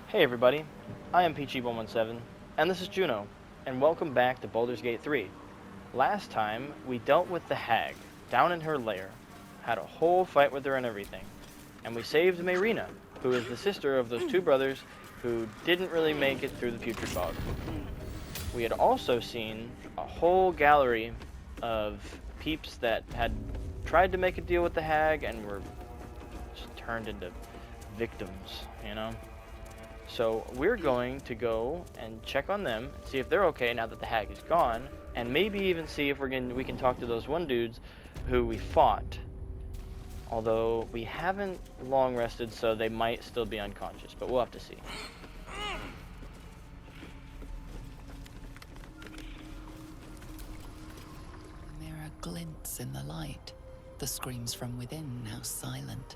Hey everybody, I am Peachy117, and this is Juno, and welcome back to Baldur's Gate 3. Last time, we dealt with the hag, down in her lair, had a whole fight with her and everything, and we saved Mayrina, who is the sister of those two brothers who didn't really make it through the putrid bog. We had also seen a whole gallery of peeps that had tried to make a deal with the hag and were just turned into victims, you know? So we're going to go and check on them, see if they're okay now that the hag is gone, and maybe even see if we can talk to those one dudes who we fought. Although we haven't long rested, so they might still be unconscious, but we'll have to see. Mirror glints in the light, the screams from within now silent.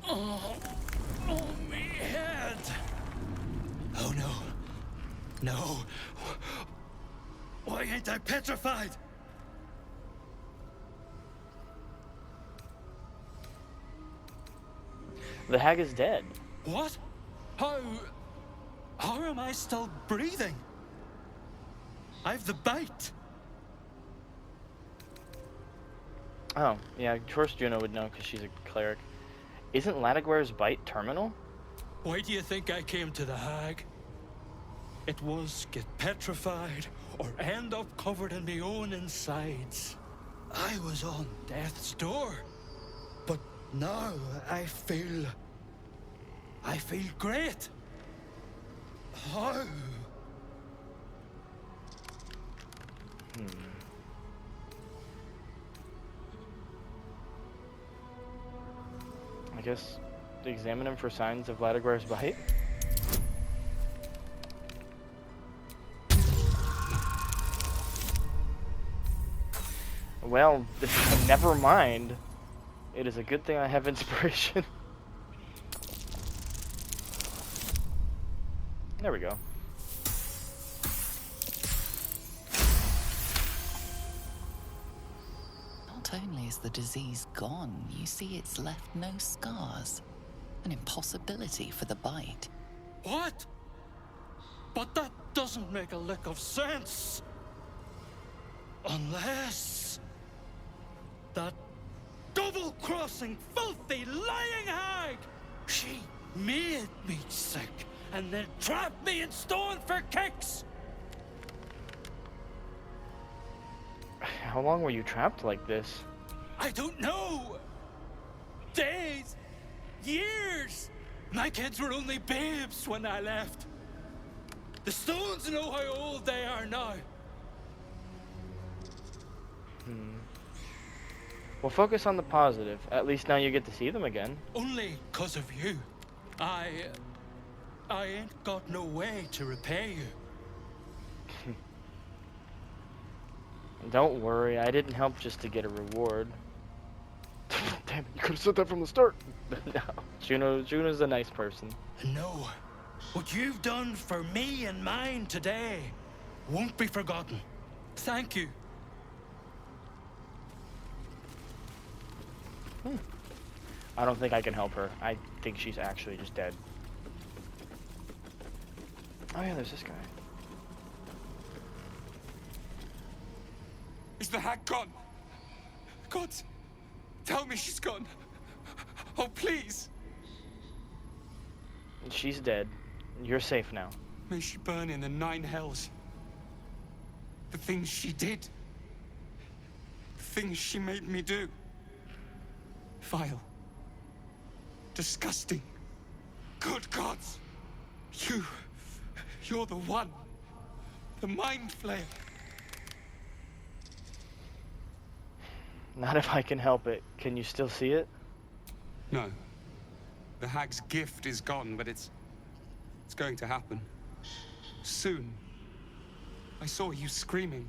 Oh, me head! Oh no. No. Why ain't I petrified? The hag is dead. What? How am I still breathing? I've the bite. Oh, yeah, of course Juno would know because she's a cleric. Isn't Ladiguer's bite terminal? Why do you think I came to the hag? It was get petrified or end up covered in my own insides. I was on death's door. But now I feel great. How? I guess examine him for signs of Ladiguer's bite. Well, never mind. It is a good thing I have inspiration. There we go. Not only is the disease gone, you see it's left no scars. An impossibility for the bite. What? But that doesn't make a lick of sense. Unless that double-crossing, filthy, lying hag, she made me sick and then trapped me in stone for kicks. How long were you trapped like this? I don't know. Days, years. My kids were only babes when I left. The stones know how old they are now. Well, focus on the positive. At least now you get to see them again. Only 'cause of you. I ain't got no way to repay you. Don't worry, I didn't help just to get a reward. Damn it, you could have said that from the start. No, Juno's a nice person. No, what you've done for me and mine today won't be forgotten. Thank you. I don't think I can help her. I think she's actually just dead. Oh yeah, there's this guy. Is the hag gone? God, tell me she's gone. Oh, please. She's dead. You're safe now. May she burn in the 9 hells. The things she did. The things she made me do. Vile. Disgusting. Good gods. You're the one. The mind flayer. Not if I can help it. Can you still see it? No. The hag's gift is gone, but it's going to happen. Soon. I saw you screaming,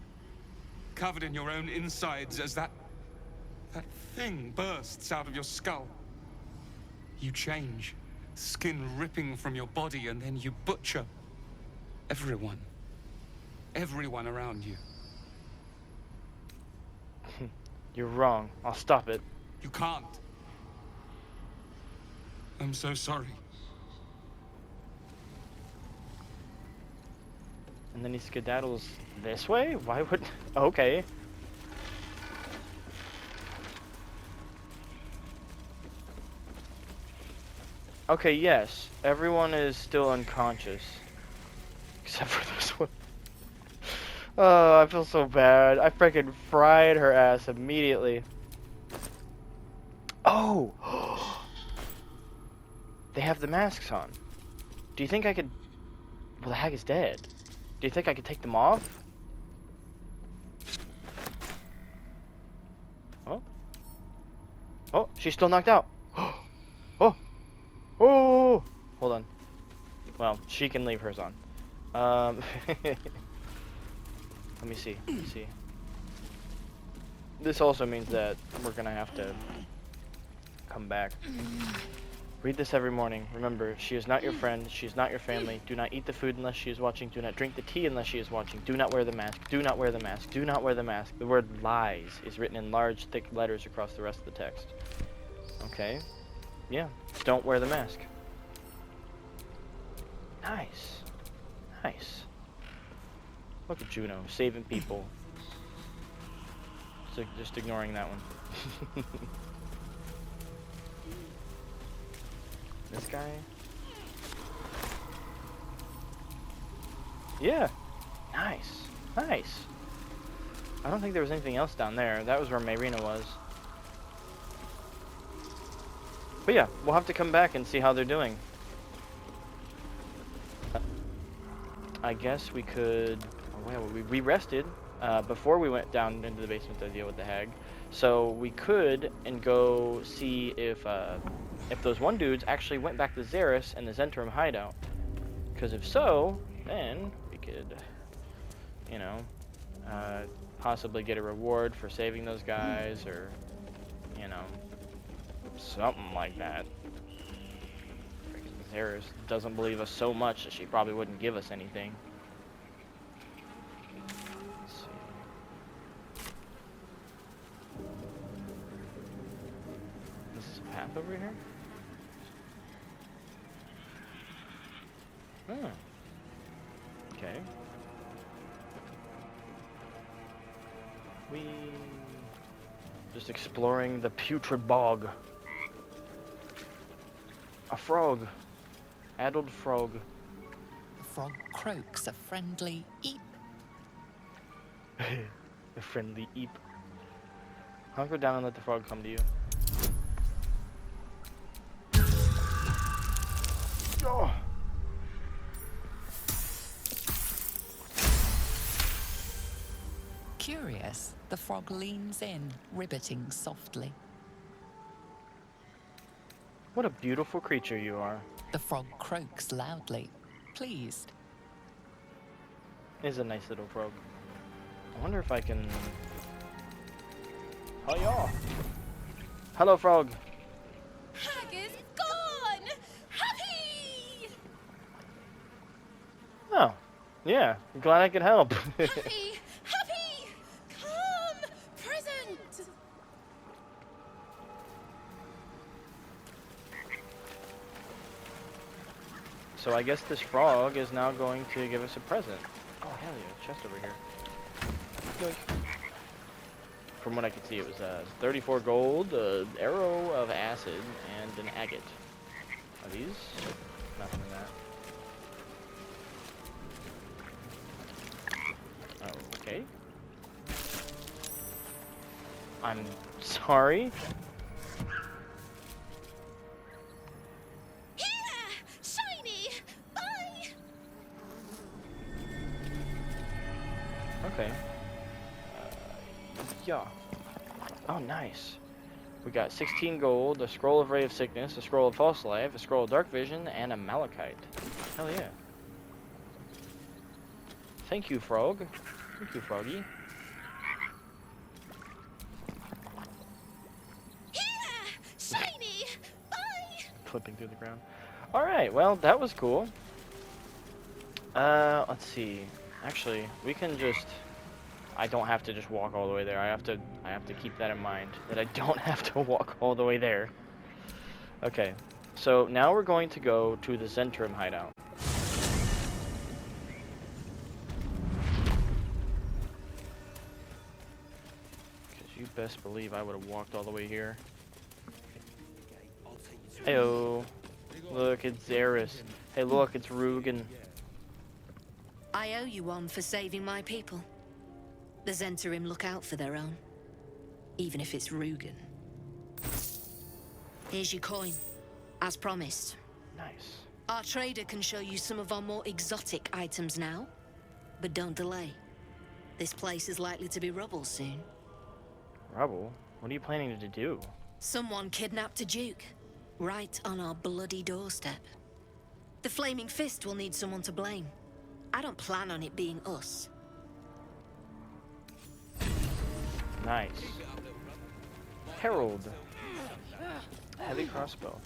covered in your own insides as that thing bursts out of your skull. You change, skin ripping from your body, and then you butcher. Everyone. Everyone around you. You're wrong. I'll stop it. You can't. I'm so sorry. And then he skedaddles this way? Why would... Okay. Okay, yes. Everyone is still unconscious. Except for this one. Oh, I feel so bad. I freaking fried her ass immediately. Oh! They have the masks on. Do you think I could... Well, the hag is dead. Do you think I could take them off? Oh. Oh, she's still knocked out. Oh. Oh. Hold on. Well, she can leave hers on. Let me see. Let me see. This also means that we're gonna have to come back. Read this every morning. Remember, she is not your friend. She is not your family. Do not eat the food unless she is watching. Do not drink the tea unless she is watching. Do not wear the mask. Do not wear the mask. Do not wear the mask. The word lies is written in large, thick letters across the rest of the text. Okay. Yeah. Don't wear the mask. Nice. Nice. Look at Juno, saving people. So just ignoring that one. This guy? Yeah. Nice. Nice. I don't think there was anything else down there. That was where Mayrina was. But yeah, we'll have to come back and see how they're doing. I guess we could... Well, we rested before we went down into the basement to deal with the hag. So we could and go see if those one dudes actually went back to Xeris and the Zhentarim hideout. Because if so, then we could, you know, possibly get a reward for saving those guys, or, you know, something like that. Freaking Xeris doesn't believe us so much that she probably wouldn't give us anything. Let's see. This is a path over here? Hmm. Okay. We just exploring the putrid bog. A frog. Addled frog. The frog croaks a friendly eep. A friendly eep. Hunker down and let the frog come to you. Oh. Curious, the frog leans in, ribbiting softly. What a beautiful creature you are. The frog croaks loudly, pleased. Is a nice little frog. I wonder if I can... Hiya! Hello, frog. Hag is gone! Happy! Oh, yeah. I'm glad I could help. Happy! Happy! Come! Present! So I guess this frog is now going to give us a present. Oh, hell yeah. Chest over here. Yoink. From what I could see, it was 34 gold, arrow of acid, and an agate. Are these? Nothing in that. Oh, okay. I'm sorry. Here! Shiny! Bye! Okay. Yeah. Oh, nice. We got 16 gold, a scroll of Ray of Sickness, a scroll of False Life, a scroll of Dark Vision, and a Malachite. Hell yeah. Thank you, frog. Thank you, froggy. Here! Shiny! Bye! Clipping through the ground. Alright, well, that was cool. Let's see. Actually, we can just... I don't have to just walk all the way there. I have to keep that in mind, that I don't have to walk all the way there. Okay, so now we're going to go to the Zhentarim hideout. Because you best believe I would have walked all the way here. Heyo. Look, it's Zaris. Hey, look, it's Rugen. I owe you one for saving my people. The Zhentarim look out for their own, even if it's Rugen. Here's your coin, as promised. Nice. Our trader can show you some of our more exotic items now, but don't delay. This place is likely to be rubble soon. Rubble? What are you planning to do? Someone kidnapped a duke, right on our bloody doorstep. The Flaming Fist will need someone to blame. I don't plan on it being us. Nice. Herald. Heavy crossbow.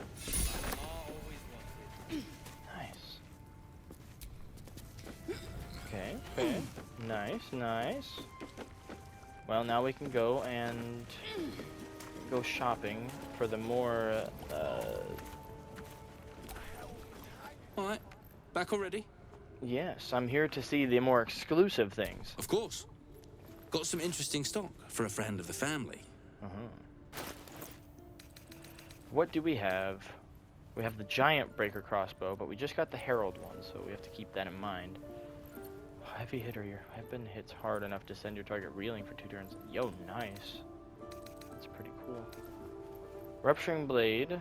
Nice. Okay, okay. Nice, nice. Well, now we can go and go shopping for the more, Alright, back already? Yes, I'm here to see the more exclusive things. Of course. Got some interesting stock for a friend of the family. What do we have? We have the giant breaker crossbow, but we just got the herald one, so we have to keep that in mind. Heavy hitter, your weapon hits hard enough to send your target reeling for 2 turns. Yo, nice. That's pretty cool. Rupturing blade.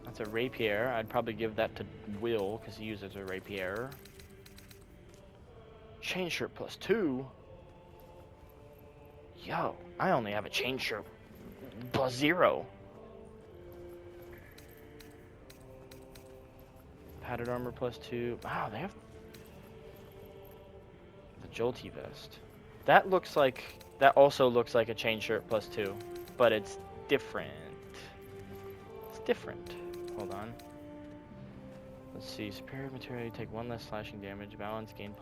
That's a rapier. I'd probably give that to Wyll, because he uses a rapier. Chain shirt +2. Yo, I only have a chain shirt +0. Padded armor +2. Wow, they have the jolty vest. That also looks like a chain shirt +2, but it's different. It's different. Hold on. Let's see. Superior material, you take 1 less slashing damage. Balance, gain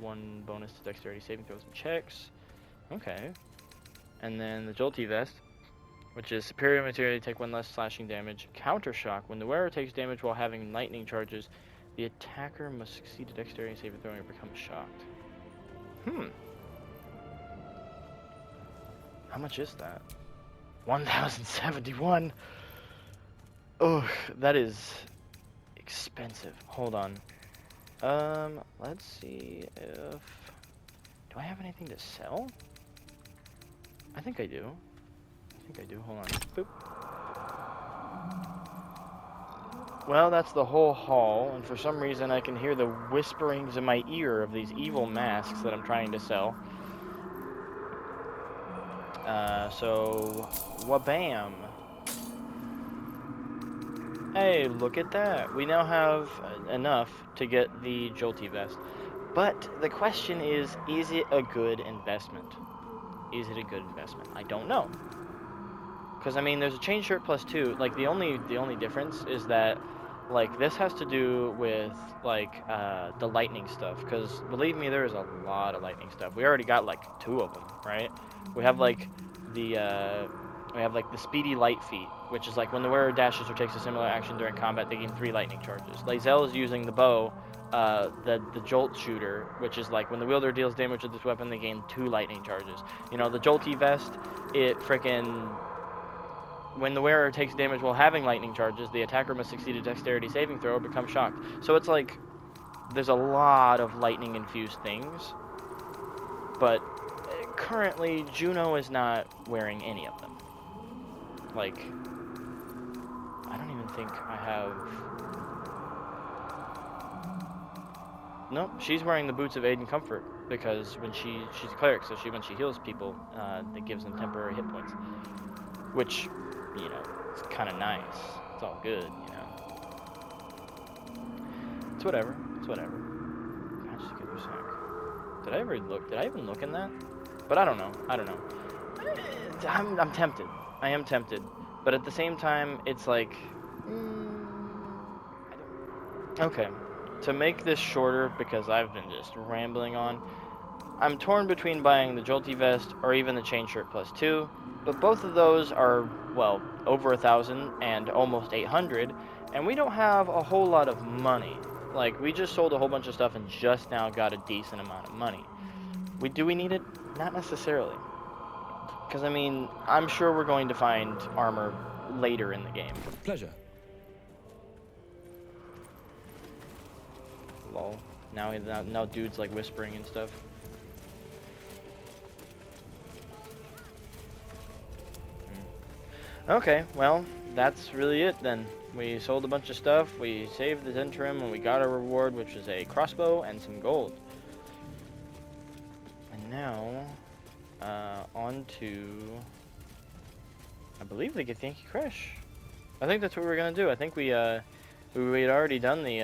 +1 bonus to dexterity saving throws and checks. Okay. And then the jolty vest, which is superior material, you take 1 less slashing damage. Counter shock. When the wearer takes damage while having lightning charges, the attacker must succeed a dexterity saving throw or become shocked. How much is that? 1,071. Ugh, that is expensive. Hold on. Let's see if... Do I have anything to sell? I think I do. Hold on. Boop. Well, that's the whole hall, and for some reason I can hear the whisperings in my ear of these evil masks that I'm trying to sell. So, wabam. Hey, look at that. We now have enough to get the jolty vest. But the question is it a good investment? Is it a good investment? I don't know. Because, I mean, there's a chain shirt +2. Like, the only difference is that, like, this has to do with, like, the lightning stuff. Because, believe me, there is a lot of lightning stuff. We already got, like, 2 of them, right? We have, like, the speedy light feat, which is, like, when the wearer dashes or takes a similar action during combat, they gain 3 lightning charges. lae'zel is using the bow, the jolt shooter, which is, like, when the wielder deals damage with this weapon, they gain 2 lightning charges. You know, the jolty vest, it frickin'... When the wearer takes damage while having lightning charges, the attacker must succeed a dexterity saving throw or become shocked. So it's like, there's a lot of lightning-infused things, but currently, Juno is not wearing any of them. Like, I don't even think I have... Nope, she's wearing the boots of aid and comfort, because when she's a cleric, so when she heals people, that gives them temporary hit points. Which... you know, it's kind of nice. It's all good, you know. It's whatever. Can I just get your sack? Did I even look in that? But I don't know. I'm tempted. I am tempted. But at the same time, it's like... Okay. to make this shorter, because I've been just rambling on, I'm torn between buying the Jolty Vest or even the Chain Shirt Plus 2, but both of those are, well, over 1,000 and almost 800, and we don't have a whole lot of money. Like, we just sold a whole bunch of stuff and just now got a decent amount of money. Do we need it? Not necessarily. Because, I mean, I'm sure we're going to find armor later in the game. Pleasure. Lol. Now dude's like whispering and stuff. Okay, well, that's really it then. We sold a bunch of stuff, we saved the Zhentarim, and we got a reward, which is a crossbow and some gold. And now, on to, I believe the Githyanki Crash. I think that's what we're gonna do. I think we had already done the,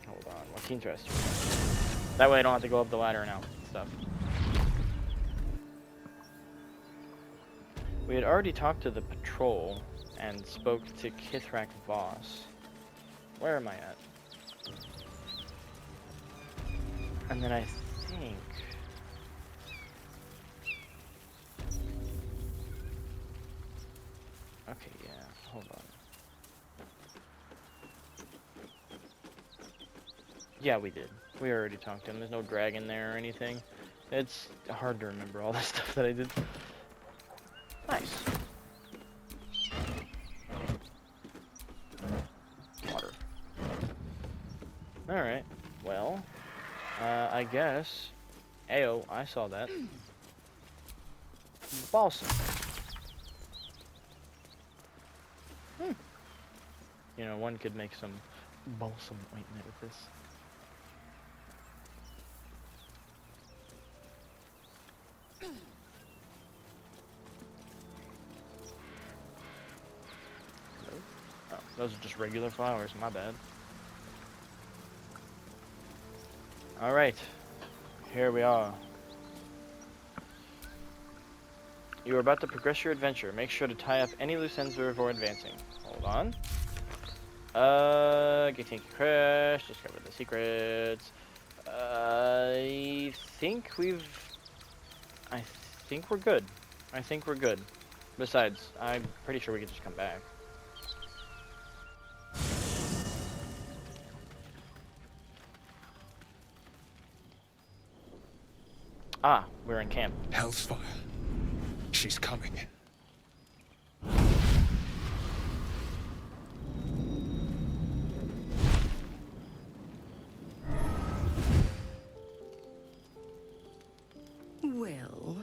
hold on, what's interesting? That way I don't have to go up the ladder and out and stuff. We had already talked to the patrol and spoke to Kithrak Voss. Where am I at? And then I think... Okay, yeah, hold on. Yeah, we did. We already talked to him. There's no dragon there or anything. It's hard to remember all the stuff that I did. Nice. Water. Alright, well, I guess... Ayo, I saw that. Balsam. You know, one could make some balsam ointment with this. Oh, those are just regular flowers, my bad. Alright, here we are. You are about to progress your adventure. Make sure to tie up any loose ends before advancing. Hold on. Githyanki Crash, discover the secrets. I think we're good. I think we're good. Besides, I'm pretty sure we could just come back. Ah, we're in camp. Hell's fire. She's coming. Wyll,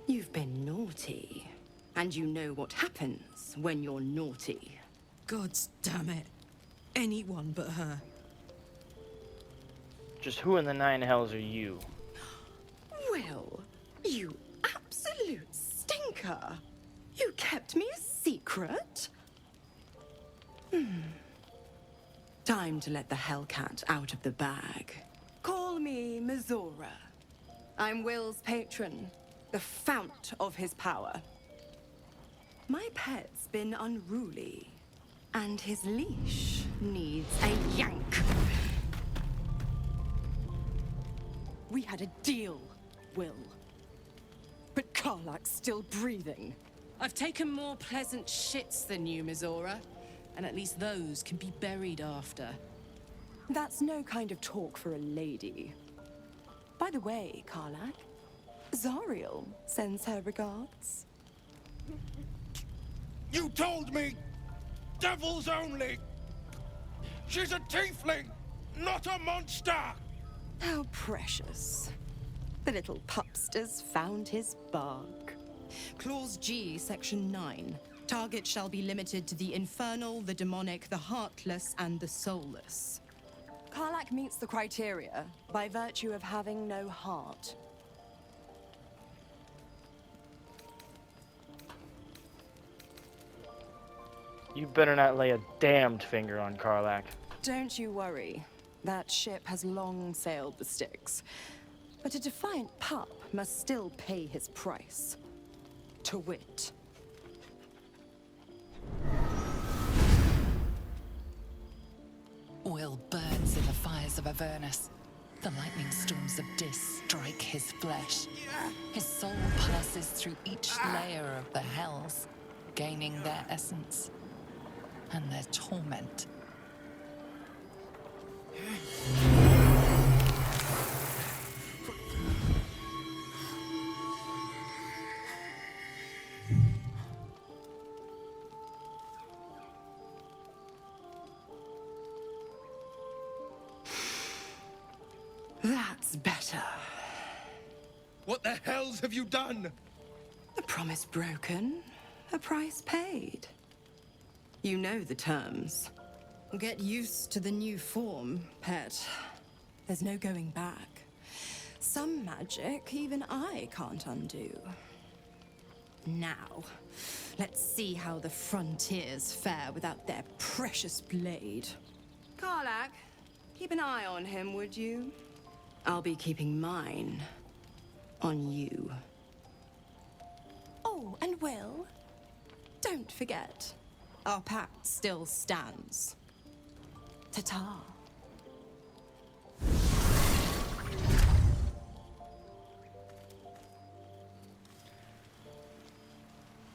you've been naughty. And you know what happens when you're naughty. Gods damn it. Anyone but her. Just who in the nine hells are you? Wyll, you absolute stinker. You kept me a secret? Time to let the Hellcat out of the bag. Call me Mizora. I'm Wyll's patron, the fount of his power. My pet's been unruly, and his leash needs a yank. We had a deal, Wyll. But Karlak's still breathing. I've taken more pleasant shits than you, Mizora. And at least those can be buried after. That's no kind of talk for a lady. By the way, Karlak, Zariel sends her regards. You told me! Devils only! She's a tiefling, not a monster! How precious. The little pupster's found his bark. Clause G, Section 9. Target shall be limited to the infernal, the demonic, the heartless, and the soulless. Karlak meets the criteria by virtue of having no heart. You better not lay a damned finger on Karlak. Don't you worry. That ship has long sailed the Styx. But a defiant pup must still pay his price. To wit. Wyll burns in the fires of Avernus. The lightning storms of Dis strike his flesh. His soul passes through each layer of the hells, gaining their essence and their torment. That's better. What the hells have you done? A promise broken, a price paid. You know the terms. Get used to the new form, pet. There's no going back. Some magic even I can't undo. Now, let's see how the frontiers fare without their precious blade. Karlach, keep an eye on him, would you? I'll be keeping mine on you. Oh, and Wyll, don't forget, our pact still stands. Ta-ta.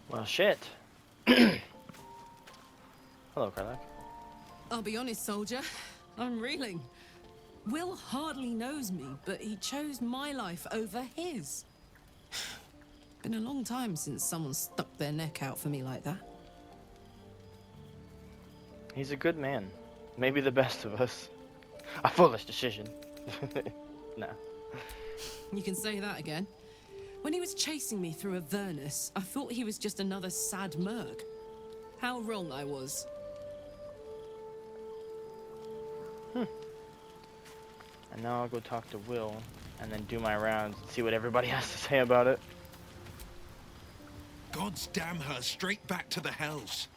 Well, shit. Hello, Karlach. I'll be honest, soldier. I'm reeling. Wyll hardly knows me, but he chose my life over his. Been a long time since someone stuck their neck out for me like that. He's a good man. Maybe the best of us. A foolish decision. Nah. You can say that again. When he was chasing me through Avernus, I thought he was just another sad merc. How wrong I was. And now I'll go talk to Wyll, and then do my rounds and see what everybody has to say about it. God's damn her, straight back to the hells.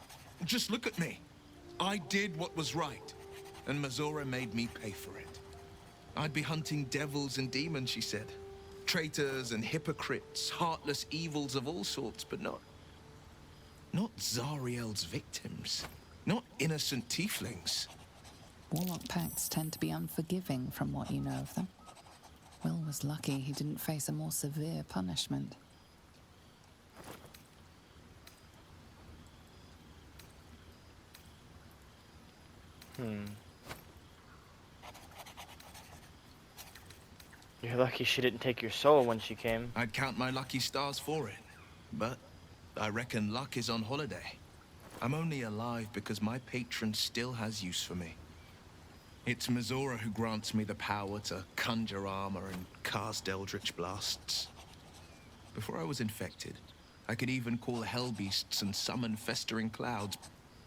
Just look at me. I did what was right, and Mazora made me pay for it. I'd be hunting devils and demons, she said. Traitors and hypocrites, heartless evils of all sorts, but not Zariel's victims. Not innocent tieflings. Warlock pacts tend to be unforgiving from what you know of them. Wyll was lucky he didn't face a more severe punishment. You're lucky she didn't take your soul when she came. I'd count my lucky stars for it. But I reckon luck is on holiday. I'm only alive because my patron still has use for me. It's Mazora who grants me the power to conjure armor and cast eldritch blasts. Before I was infected, I could even call hell beasts and summon festering clouds.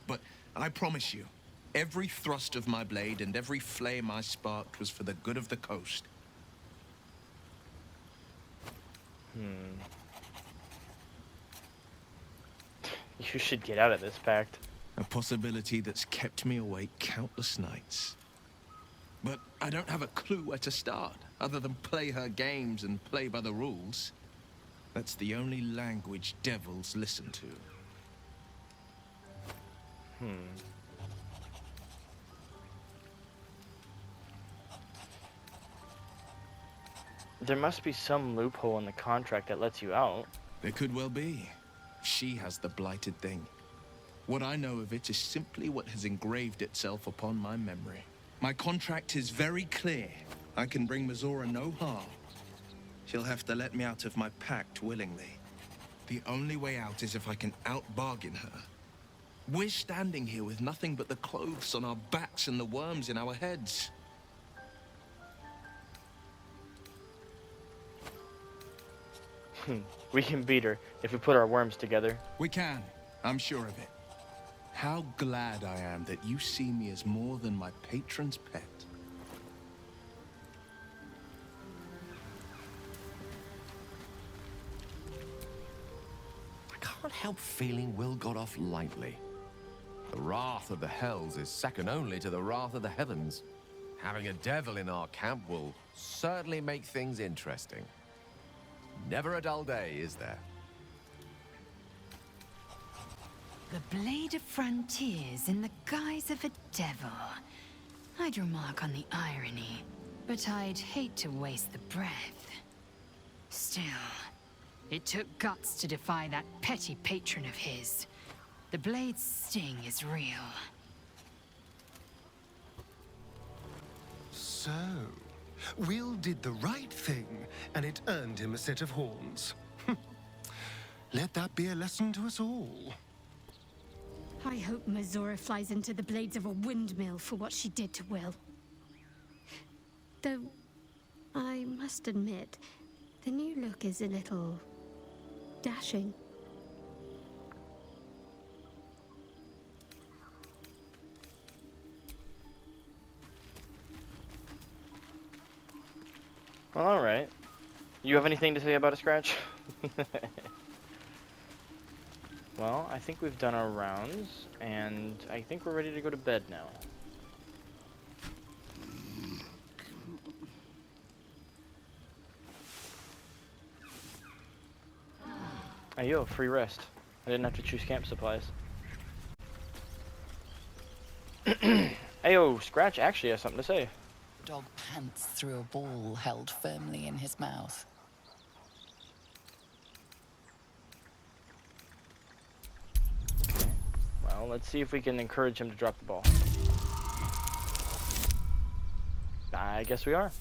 But I promise you, every thrust of my blade and every flame I sparked was for the good of the coast. You should get out of this pact. A possibility that's kept me awake countless nights. But I don't have a clue where to start, other than play her games and play by the rules. That's the only language devils listen to. There must be some loophole in the contract that lets you out. There could well be. She has the blighted thing. What I know of it is simply what has engraved itself upon my memory. My contract is very clear. I can bring Mazora no harm. She'll have to let me out of my pact willingly. The only way out is if I can out-bargain her. We're standing here with nothing but the clothes on our backs and the worms in our heads. We can beat her if we put our worms together. We can. I'm sure of it. How glad I am that you see me as more than my patron's pet. I can't help feeling Wyll got off lightly. The wrath of the hells is second only to the wrath of the heavens. Having a devil in our camp will certainly make things interesting. Never a dull day, is there? The Blade of Frontiers in the guise of a devil. I'd remark on the irony, but I'd hate to waste the breath. Still, it took guts to defy that petty patron of his. The blade's sting is real. So, Wyll did the right thing, and it earned him a set of horns. Let that be a lesson to us all. I hope Mizora flies into the blades of a windmill for what she did to Wyll. Though, I must admit, the new look is a little dashing. Well, alright. You have anything to say about a scratch? Well, I think we've done our rounds, and I think we're ready to go to bed now. Hey, yo, free rest. I didn't have to choose camp supplies. Ayo, Scratch actually has something to say. The dog pants through a ball held firmly in his mouth. Well, let's see if we can encourage him to drop the ball. I guess we are.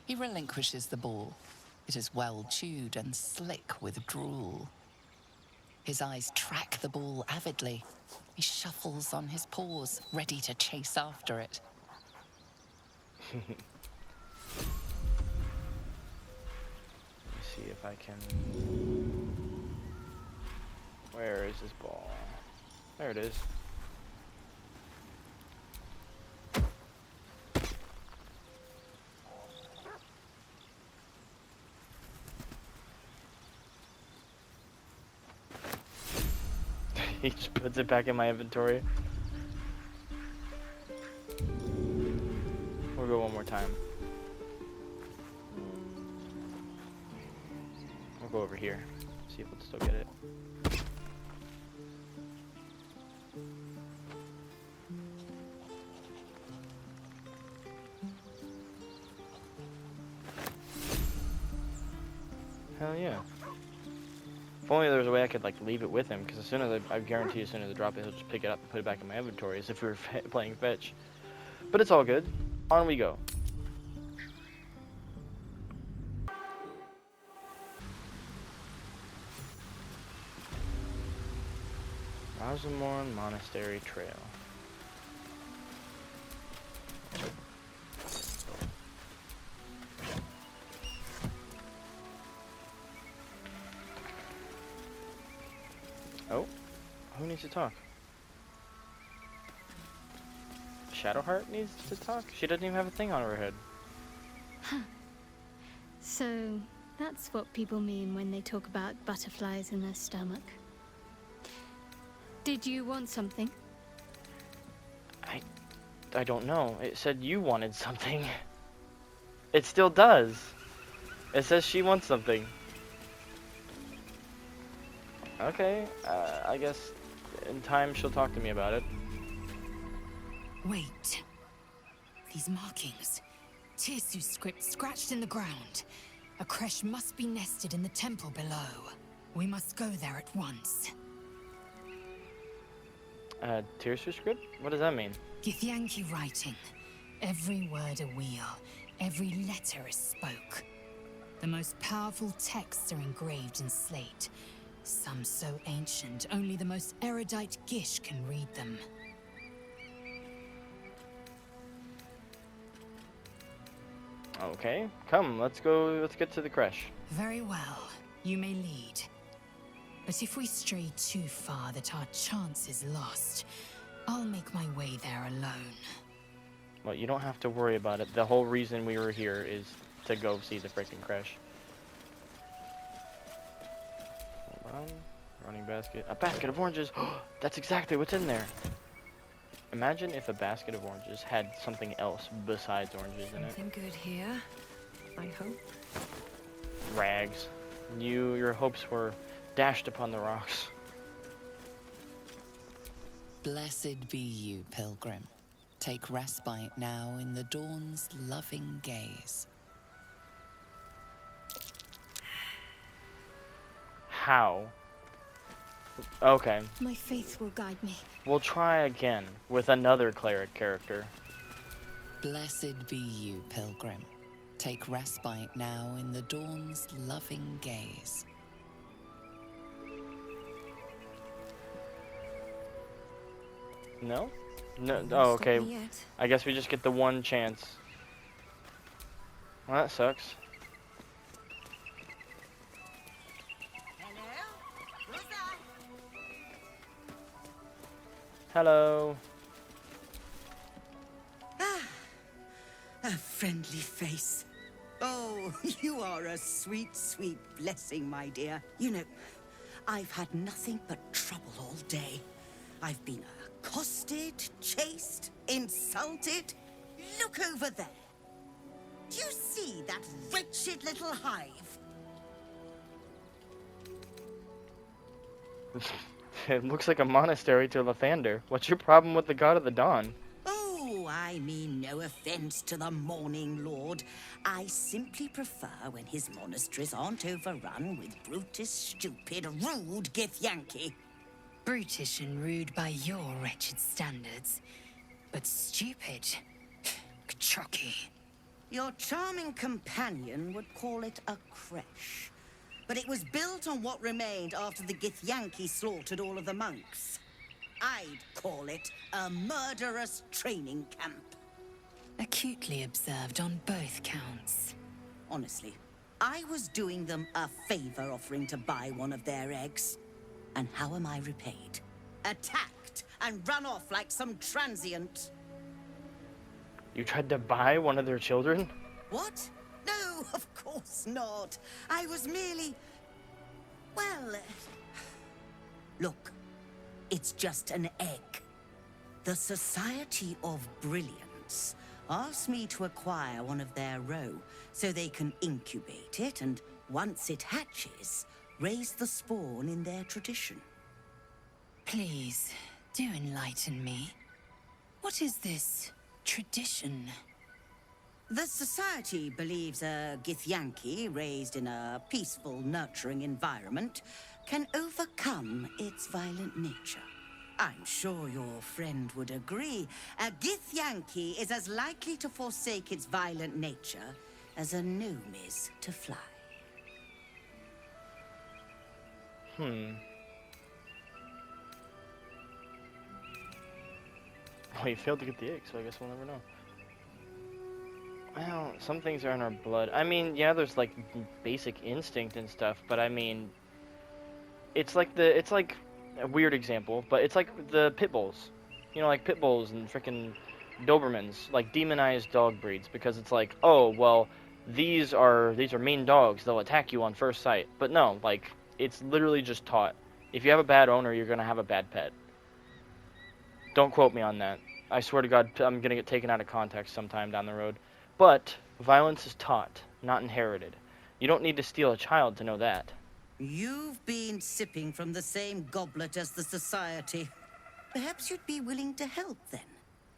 He relinquishes the ball. It is well chewed and slick with drool. His eyes track the ball avidly. He shuffles on his paws, ready to chase after it. Let me see if I can... Where is this ball? There it is. He just puts it back in my inventory. We'll go one more time. We'll go over here. See if we'll still get it. Hell yeah. If only there was a way I could like leave it with him, because as soon as I guarantee as soon as I drop it, he'll just pick it up and put it back in my inventory as if we were playing fetch. But it's all good. On we go. Rosamorn Monastery Trail. Oh, who needs to talk? Shadowheart needs to talk? She doesn't even have a thing on her head. Huh. So, that's what people mean when they talk about butterflies in their stomach. Did you want something? I don't know. It said you wanted something. It still does. It says she wants something. Okay, I guess in time she'll talk to me about it. Wait. These markings. Tirsu's script scratched in the ground. A creche must be nested in the temple below. We must go there at once. Tirsu script? What does that mean? Githyanki writing. Every word a wheel. Every letter is spoke. The most powerful texts are engraved in slate. Some so ancient, only the most erudite Gish can read them. Okay, come, let's get to the creche. Very well, you may lead. But if we stray too far that our chance is lost, I'll make my way there alone. Well, you don't have to worry about it. The whole reason we were here is to go see the freaking creche. Hold on. Running basket. A basket of oranges! That's exactly what's in there! Imagine if a basket of oranges had something else besides oranges in it. Something good here, I hope. Rags. Your hopes were dashed upon the rocks. Blessed be you, pilgrim. Take respite now in the dawn's loving gaze. How? Okay. My faith will guide me. We'll try again with another cleric character. Blessed be you, pilgrim. Take respite now in the dawn's loving gaze. No? No. Oh, okay. I guess we just get the one chance. Well, that sucks. Hello. A friendly face. Oh, you are a sweet, sweet blessing, my dear. You know, I've had nothing but trouble all day. I've been accosted, chased, insulted. Look over there. Do you see that wretched little hive? It looks like a monastery to Lathander. What's your problem with the God of the Dawn? Oh, I mean no offense to the Morning Lord. I simply prefer when his monasteries aren't overrun with brutish, stupid, rude Githyanki. Brutish and rude by your wretched standards, but stupid. Chocky. Your charming companion would call it a creche. But it was built on what remained after the Githyanki slaughtered all of the monks. I'd call it a murderous training camp. Acutely observed on both counts. Honestly, I was doing them a favor offering to buy one of their eggs. And how am I repaid? Attacked and run off like some transient. You tried to buy one of their children? What? No, of course not. I was merely... Well... Look, it's just an egg. The Society of Brilliance asked me to acquire one of their roe so they can incubate it and, once it hatches, raise the spawn in their tradition. Please, do enlighten me. What is this tradition? The Society believes a Githyanki raised in a peaceful, nurturing environment can overcome its violent nature. I'm sure your friend would agree. A Githyanki is as likely to forsake its violent nature as a gnome is to fly. Oh, you failed to get the egg, so I guess we'll never know. Well, some things are in our blood. I mean, yeah, there's like basic instinct and stuff, but I mean, it's like a weird example, but it's like the pit bulls. You know, like pit bulls and frickin' Dobermans, like demonized dog breeds, because it's like, oh, well, these are mean dogs. They'll attack you on first sight. But no, like, it's literally just taught. If you have a bad owner, you're gonna have a bad pet. Don't quote me on that. I swear to God, I'm gonna get taken out of context sometime down the road. But violence is taught, not inherited. You don't need to steal a child to know that. You've been sipping from the same goblet as the Society. Perhaps you'd be willing to help then,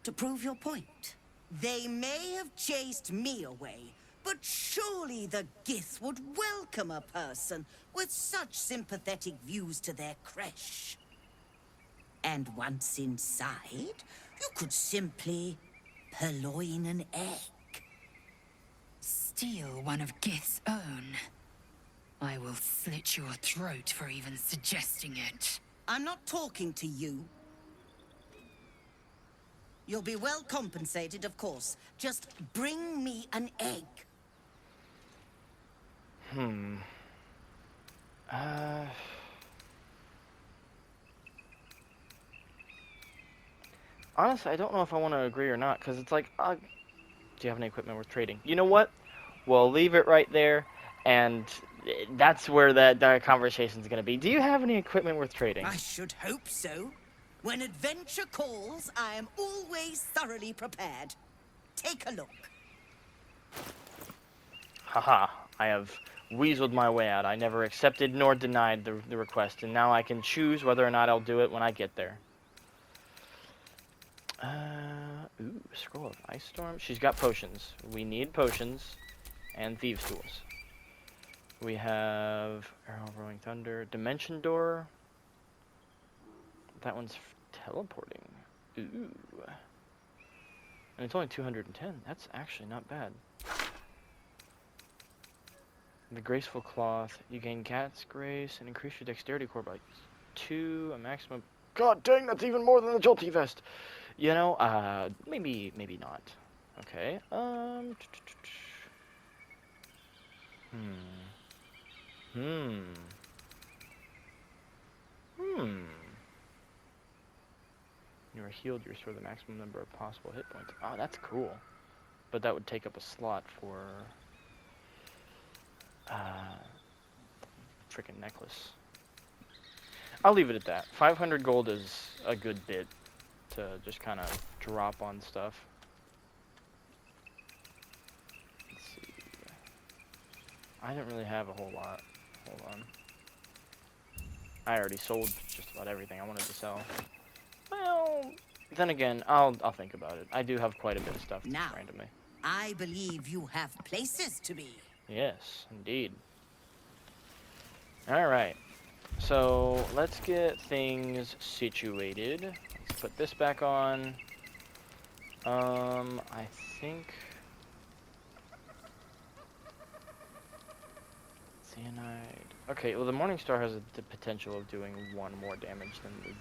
to prove your point. They may have chased me away, but surely the Gith would welcome a person with such sympathetic views to their creche. And once inside, you could simply purloin an egg. Steal one of Gith's own. I will slit your throat for even suggesting it. I'm not talking to you. You'll be well compensated, of course. Just bring me an egg. Honestly, I don't know if I want to agree or not, because it's like, do you have any equipment worth trading? You know what? We'll leave it right there, and that's where that conversation's going to be. Do you have any equipment worth trading? I should hope so. When adventure calls, I am always thoroughly prepared. Take a look. Haha, I have weaseled my way out. I never accepted nor denied the request, and now I can choose whether or not I'll do it when I get there. Ooh, Scroll of Ice Storm. She's got potions. We need potions and Thieves' Tools. We have Arrow of Rolling Thunder. Dimension Door. That one's teleporting. Ooh. And it's only 210. That's actually not bad. The Graceful Cloth. You gain Cat's Grace and increase your Dexterity core by 2, a maximum. God dang, that's even more than the Jolty Vest. You know, maybe not. Okay. You are healed, you restore the maximum number of possible hit points. Oh, that's cool. But that would take up a slot for freaking necklace. I'll leave it at that. 500 gold is a good bit to just kind of drop on stuff. Let's see. I didn't really have a whole lot. Hold on. I already sold just about everything I wanted to sell. Well, then again, I'll think about it. I do have quite a bit of stuff Now, randomly. I believe you have places to be. Yes, indeed. Alright. So, let's get things situated. Let's put this back on. I think... Cyanide. Okay, well the Morningstar has the potential of doing 1 more damage than the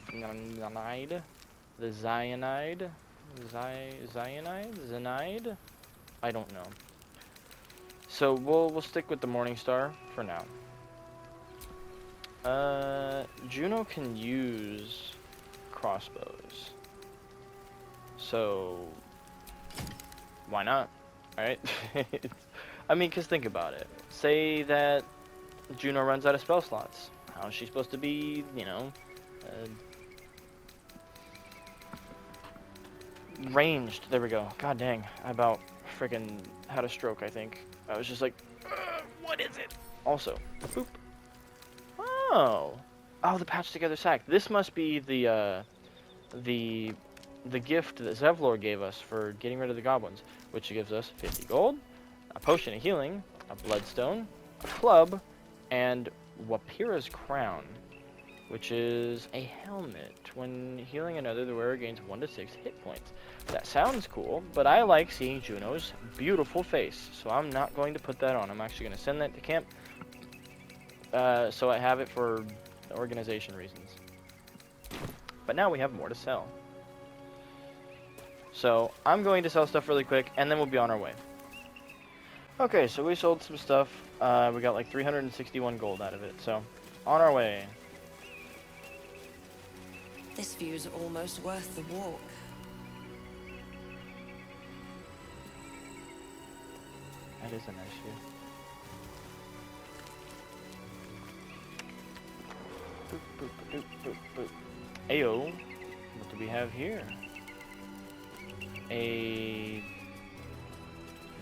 cyanide. The cyanide? Cyanide? I don't know. So we'll stick with the Morningstar for now. Juno can use crossbows. So why not? Alright? I mean, cause think about it. Say that Juno runs out of spell slots. How is she supposed to be, you know, ranged? There we go. God dang. I about freaking had a stroke, I think. I was just like, what is it? Also, boop. Oh, the patched together sack. This must be the gift that Zevlor gave us for getting rid of the goblins, which gives us 50 gold, a potion of healing, a bloodstone, a club, and Wapira's crown, which is a helmet. When healing another, the wearer gains 1 to 6 hit points. That sounds cool, but I like seeing Juno's beautiful face, so I'm not going to put that on. I'm actually going to send that to camp, so I have it for organization reasons. But now we have more to sell. So I'm going to sell stuff really quick, and then we'll be on our way. Okay, so we sold some stuff. We got like 361 gold out of it, so on our way. This view's almost worth the walk. That is a nice view. Boop, boop, boop, boop, boop. Ayo, what do we have here? A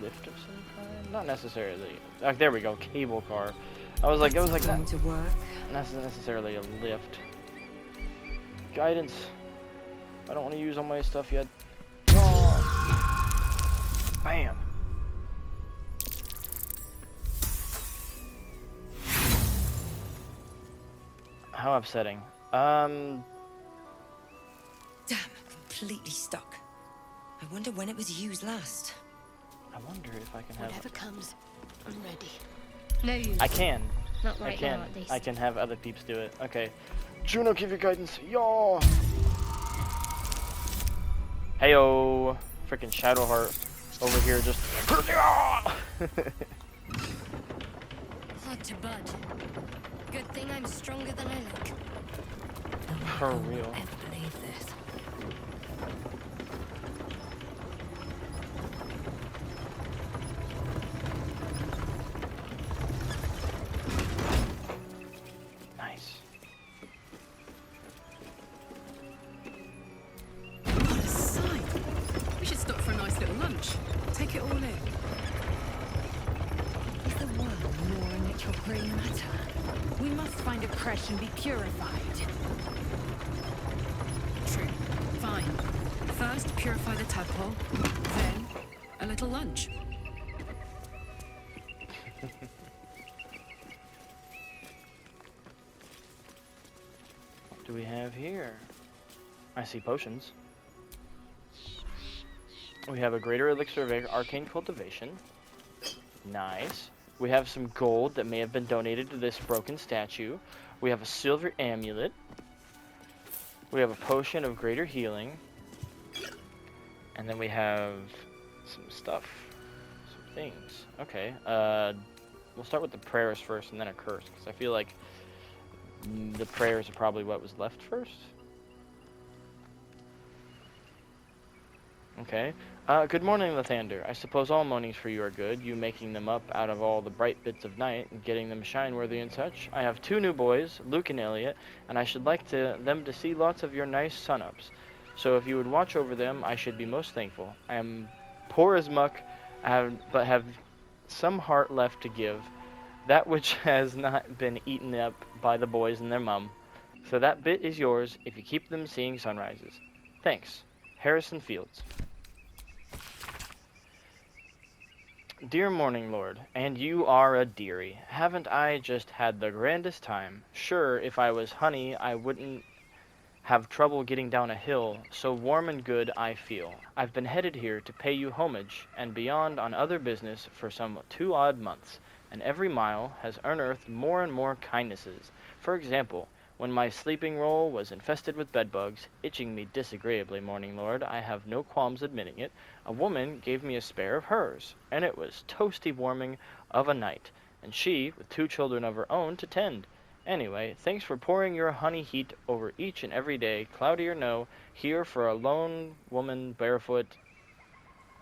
lift of some kind? Not necessarily. Oh, there we go, cable car. I was like, that. To work. Not necessarily a lift. Guidance. I don't want to use all my stuff yet. Oh. Bam. How upsetting. Damn, completely stuck. I wonder when it was used last. I wonder if I can have... Whatever comes, I'm ready. No use. I can. Not right I can. now, at least. I can have other peeps do it. Okay. Juno, give your guidance. Yo. Heyo. Freaking Shadowheart over here just... Hard to budge. Good thing I'm stronger than I look. For real. Ever believe this? Nice. What a sight! We should stop for a nice little lunch. Take it all in. Is the world more in which temporary matter. We must find a creche and be purified. True. Fine. First, purify the tadpole, then a little lunch. What do we have here? I see potions. We have a greater elixir of arcane cultivation. Nice. We have some gold that may have been donated to this broken statue. We have a silver amulet. We have a potion of greater healing. And then we have some stuff. Some things. Okay. We'll start with the prayers first and then a curse, because I feel like the prayers are probably what was left first. Okay. Good morning, Lathander. I suppose all mornings for you are good, you making them up out of all the bright bits of night and getting them shine-worthy and such. I have 2 new boys, Luke and Elliot, and I should like them to see lots of your nice sun-ups. So if you would watch over them, I should be most thankful. I am poor as muck, but have some heart left to give, that which has not been eaten up by the boys and their mum. So that bit is yours if you keep them seeing sunrises. Thanks. Harrison Fields. Dear Morning Lord, and you are a dearie. Haven't I just had the grandest time? Sure, if I was honey, I wouldn't have trouble getting down a hill, so warm and good I feel. I've been headed here to pay you homage, and beyond on other business for some 2 odd months, and every mile has unearthed more and more kindnesses. For example, when my sleeping roll was infested with bedbugs, itching me disagreeably, Morning Lord, I have no qualms admitting it, a woman gave me a spare of hers, and it was toasty warming of a night, and she, with 2 children of her own to tend. Anyway, thanks for pouring your honey heat over each and every day, cloudy or no, here for a lone woman barefoot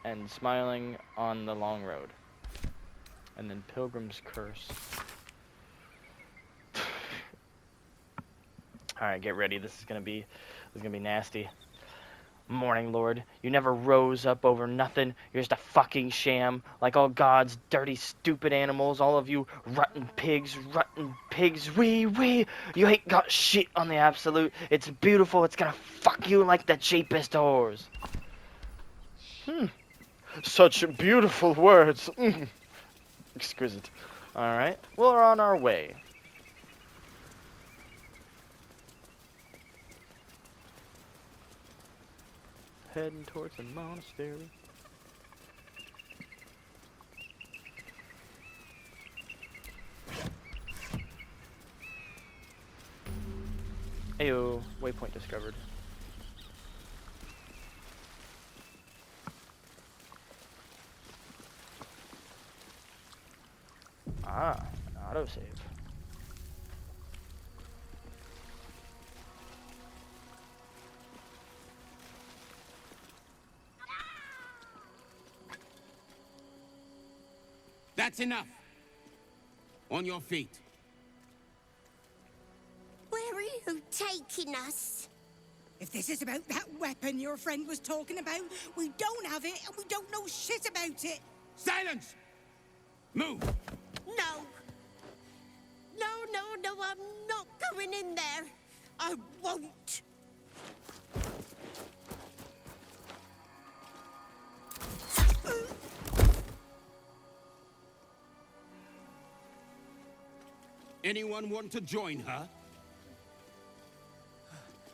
and smiling on the long road. And then Pilgrim's Curse. Alright, get ready. This is gonna be nasty. Morning Lord, you never rose up over nothing. You're just a fucking sham, like all God's dirty, stupid animals. All of you rotten pigs, wee. You ain't got shit on the absolute. It's beautiful. It's gonna fuck you like the cheapest whores. Such beautiful words. Exquisite. Alright, we're on our way. Heading towards the monastery. Ayo, waypoint discovered. Ah, an autosave. That's enough. On your feet. Where are you taking us? If this is about that weapon your friend was talking about, we don't have it and we don't know shit about it. Silence! Move! No, I'm not going in there. I won't. Anyone want to join her?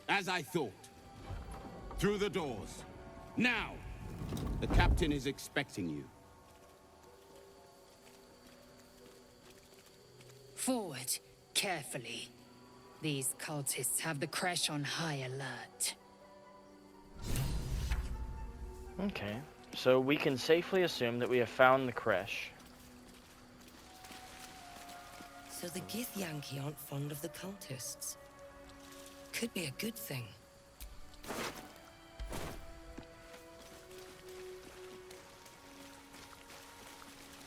As I thought. Through the doors. Now! The captain is expecting you. Forward, carefully. These cultists have the creche on high alert. Okay, so we can safely assume that we have found the creche. So the Githyanki aren't fond of the cultists. Could be a good thing.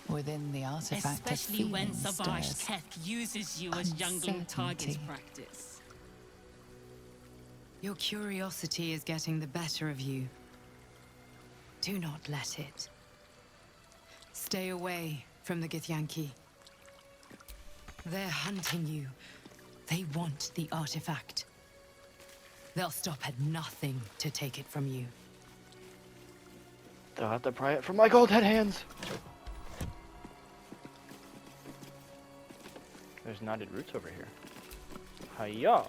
Within the artifact, especially when Savage stirs Keth uses you as youngling target practice. Your curiosity is getting the better of you. Do not let it. Stay away from the Githyanki. They're hunting you. They want the artifact. They'll stop at nothing to take it from you. They'll have to pry it from my gold head hands. There's knotted roots over here. Hiya.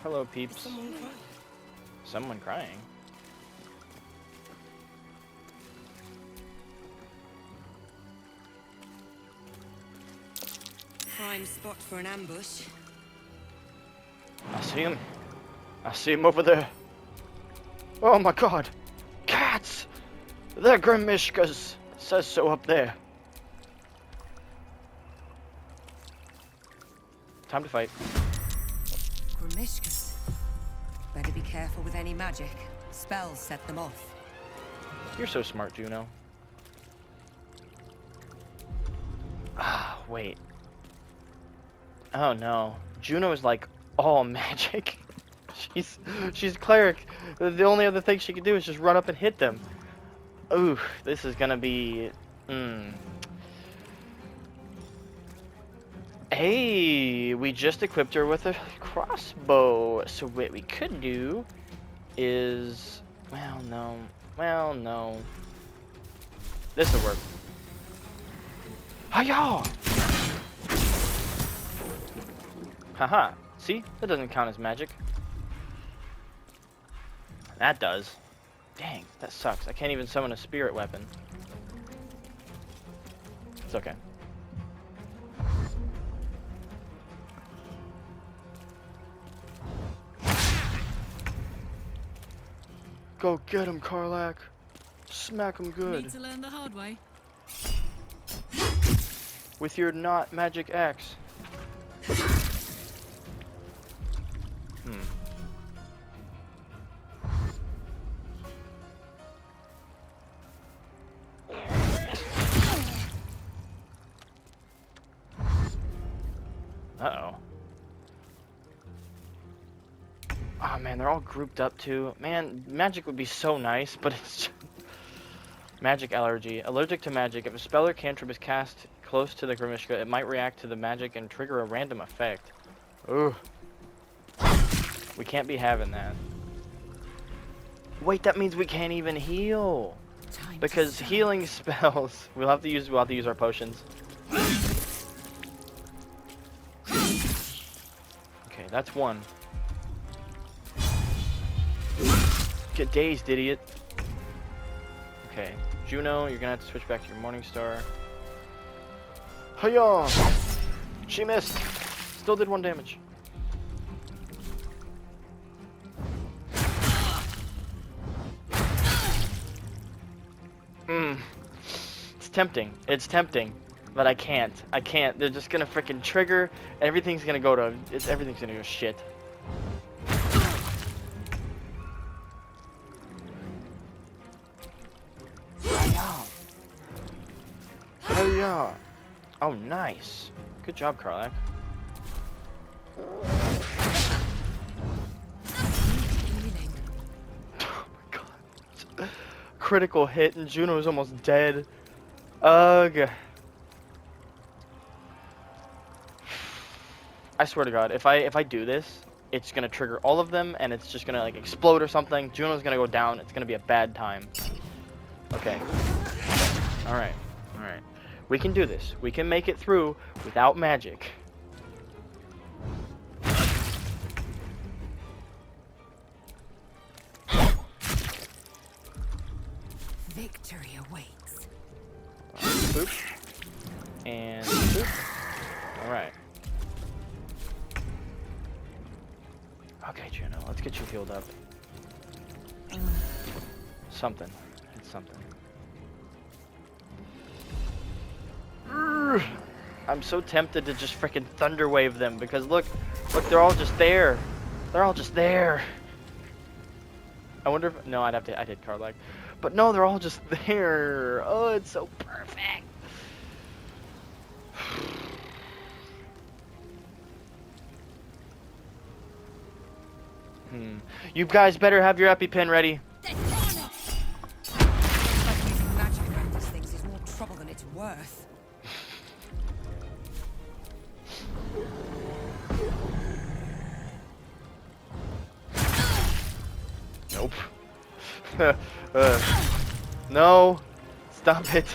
Hello, peeps. Someone crying. Prime spot for an ambush. I see him. I see him over there. Oh my god. Cats! They're Grimishkas. It says so up there. Time to fight. Grimishkas. Better be careful with any magic. Spells set them off. You're so smart, Juno. Ah, wait. Oh no. Juno is like all magic. She's cleric. The only other thing she can do is just run up and hit them. Ooh, this is gonna be... Hey, we just equipped her with a crossbow. So what we could do is... Well, no. Well, no. This will work. Hiya! Haha. See? That doesn't count as magic. That does. Dang, that sucks. I can't even summon a spirit weapon. It's okay. Go get him, Karlach. Smack him good. Need to learn the hard way. With your not magic axe. Uh-oh. Oh man, they're all grouped up too. Man, magic would be so nice, but it's... Magic allergy. Allergic to magic. If a spell or cantrip is cast close to the Grimishka, it might react to the magic and trigger a random effect. Ooh. We can't be having that. Wait, that means we can't even heal. Because healing spells, we'll have to use our potions. Okay, that's one. Get dazed, idiot. Okay, Juno, you're gonna have to switch back to your Morning Star. Hiya! She missed. Still did 1 damage. It's tempting. It's tempting. But I can't. I can't. They're just gonna freaking trigger. Everything's gonna go to... everything's gonna go shit. Hiya! Oh, nice. Good job, Karlach. Oh my god. Critical hit and Juno's almost dead. Ugh. I swear to God, if I do this, it's gonna trigger all of them, and it's just gonna like explode or something. Juno's gonna go down. It's gonna be a bad time. Okay. All right. All right. We can do this. We can make it through without magic. Victory awaits. Boop. And boop. All right. Okay, Juno, let's get you healed up. Something. It's something. I'm so tempted to just freaking thunder wave them because look, they're all just there. They're all just there. I wonder if no, I did Karlach, but no, they're all just there. Oh, it's so perfect. You guys better have your EpiPen ready. Like using magic around these things is more trouble than it's worth. Nope. No. Stop it.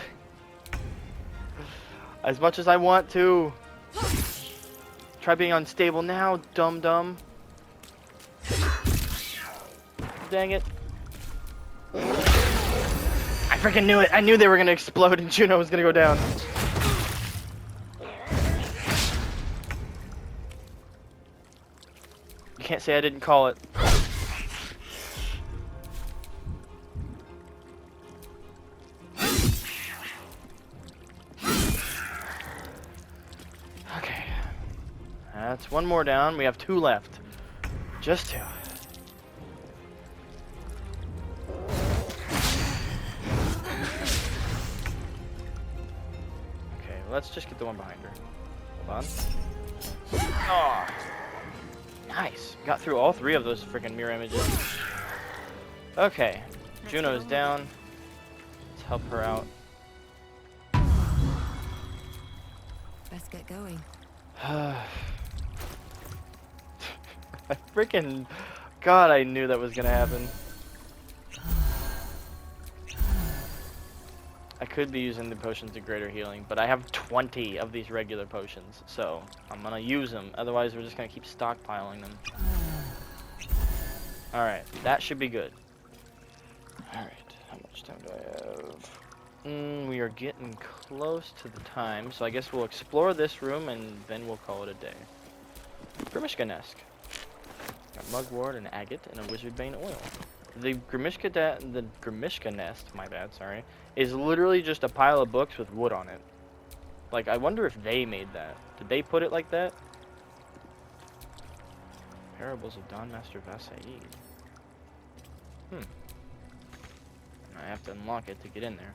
As much as I want to. Try being unstable now, dum-dum. Dang it. I freaking knew it. I knew they were going to explode and Juno was going to go down. You can't say I didn't call it. Okay. That's one more down. We have 2 left. Just 2. Okay, let's just get the one behind her. Hold on. Oh. Nice. Got through all 3 of those freaking mirror images. Okay. Juno's down. Let's help her out. Let's get going. I freaking... God, I knew that was gonna happen. I could be using the potions of greater healing, but I have 20 of these regular potions, so I'm gonna use them. Otherwise, we're just gonna keep stockpiling them. Alright, that should be good. Alright, how much time do I have? We are getting close to the time, so I guess we'll explore this room and then we'll call it a day. Grimishka Nest. Got Mugwort, an agate, and a wizard bane oil. The Grimishka Nest, my bad, sorry, is literally just a pile of books with wood on it. Like, I wonder if they made that. Did they put it like that? Parables of Dawn Master Vasaid. I have to unlock it to get in there.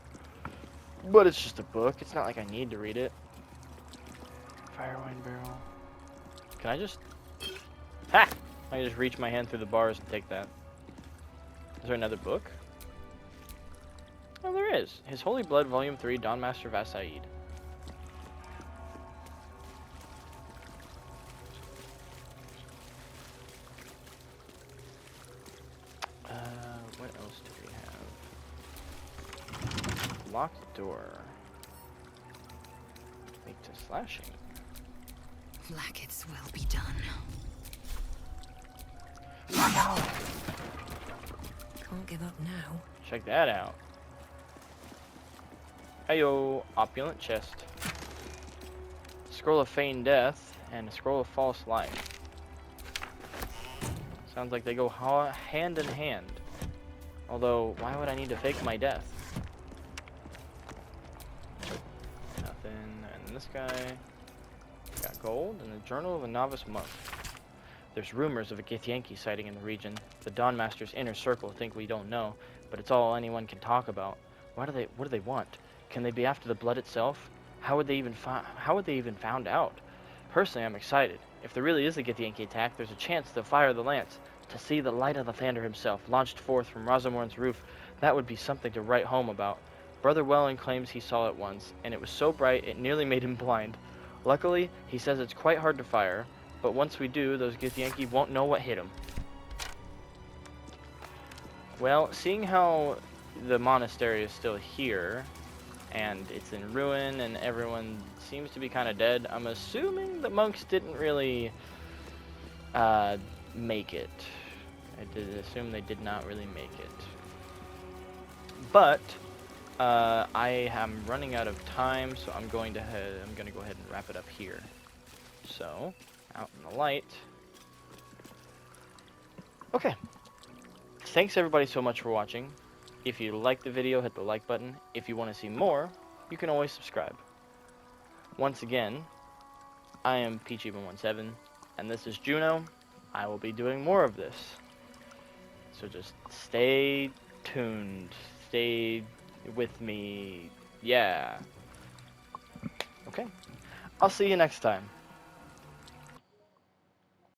But it's just a book. It's not like I need to read it. Firewine barrel. Can I just... Ha! I can just reach my hand through the bars and take that. Is there another book? Oh, there is. His Holy Blood, Volume 3, Dawn Master Vasaid. What else do we have? Locked door. Make to slashing. Blackets will be done. Can't give up now. Check that out. Heyo, opulent chest. Scroll of feigned death and a scroll of false life. Sounds like they go hand in hand. Although, why would I need to fake my death? Nothing. And this guy got gold and the Journal of a Novice Monk. There's rumors of a Githyanki sighting in the region. The Dawn Master's inner circle think we don't know, but it's all anyone can talk about. What do they want? Can they be after the blood itself? How would they even found out? Personally, I'm excited. If there really is a Githyanki attack, there's a chance they'll fire the lance. To see the light of the Thander himself launched forth from Rosamorn's roof, that would be something to write home about. Brother Welland claims he saw it once, and it was so bright it nearly made him blind. Luckily, he says it's quite hard to fire, but once we do, those Githyanki won't know what hit them. Well, seeing how the monastery is still here, and it's in ruin, and everyone seems to be kind of dead, I'm assuming the monks didn't really make it. I did assume they did not really make it. But I am running out of time, so I'm going to go ahead and wrap it up here. So, out in the light. Okay. Thanks everybody so much for watching. If you liked the video, hit the like button. If you want to see more, you can always subscribe. Once again, I am Peachy117, and this is Juno. I will be doing more of this. So just stay tuned. Stay with me. Yeah. Okay. I'll see you next time.